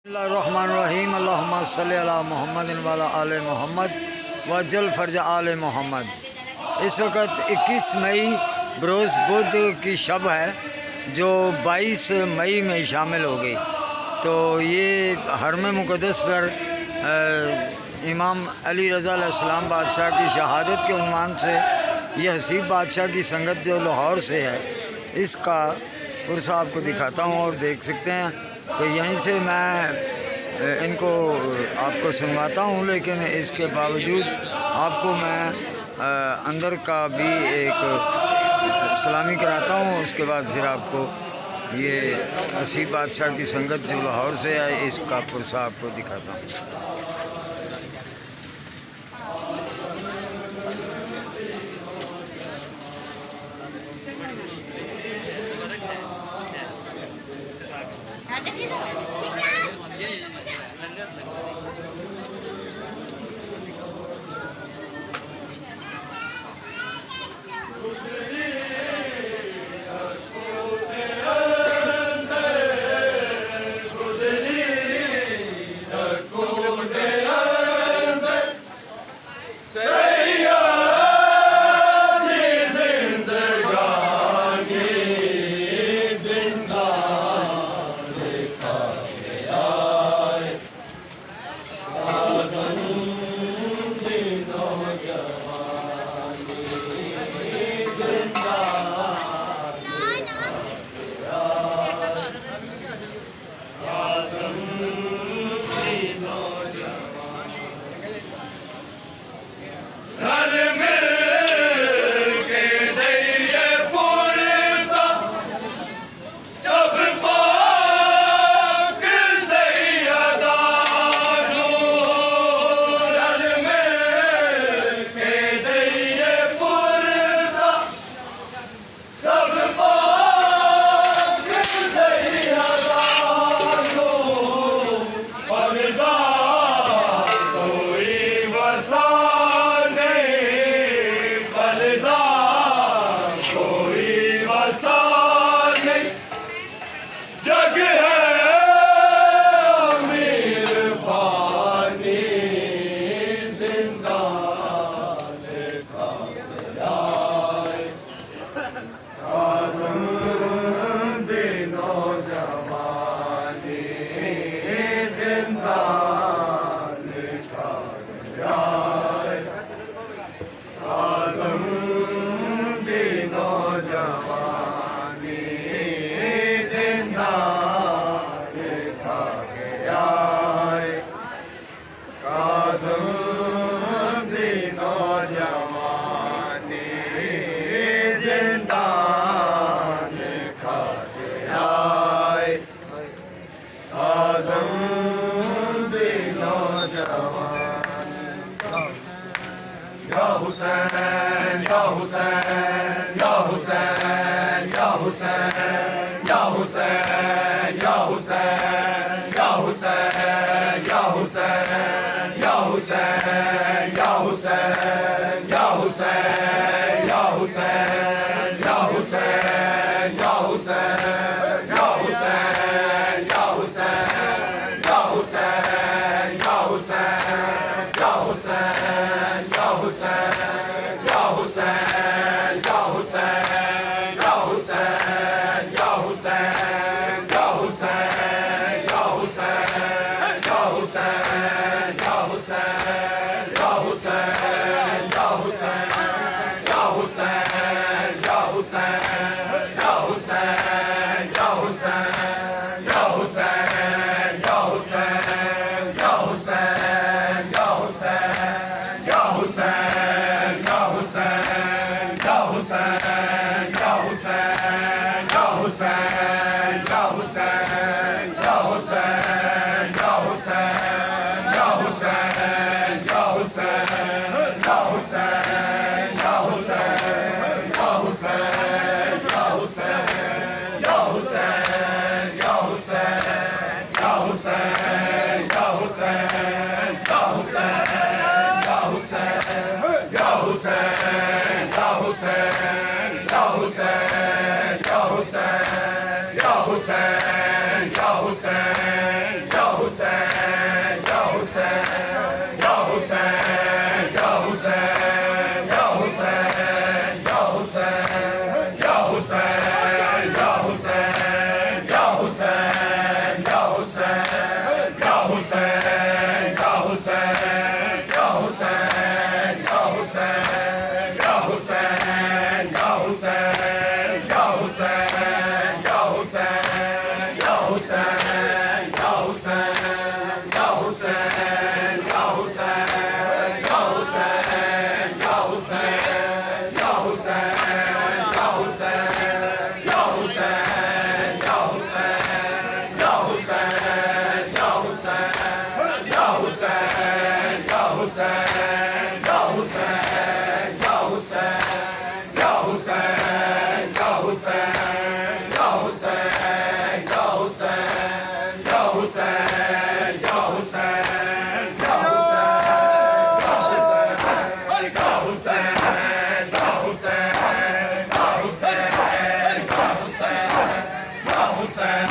बिस्मिल्लाहिर्रहमानिर्रहीम अल्लाहुम्मा सल्लि अला मुहम्मदिन व अला आले मोहम्मद वजल फ़र्ज आले मोहम्मद। इस वक्त 21 मई बरोज़ बुध की शब है जो 22 मई में शामिल हो गई। तो ये हरम मुक़द्दस पर इमाम अली रज़ा अलैहिस्सलाम बादशाह की शहादत के उन्वान से यह हसीब बादशाह की संगत जो लाहौर से है इसका पुरसा आपको दिखाता हूँ और देख सकते हैं। तो यहीं से मैं इनको आपको सुनवाता हूँ, लेकिन इसके बावजूद आपको मैं अंदर का भी एक सलामी कराता हूँ। उसके बाद फिर आपको ये हसीब बादशाह की संगत जो लाहौर से है इसका पुरसा आपको दिखाता हूँ। हुसैन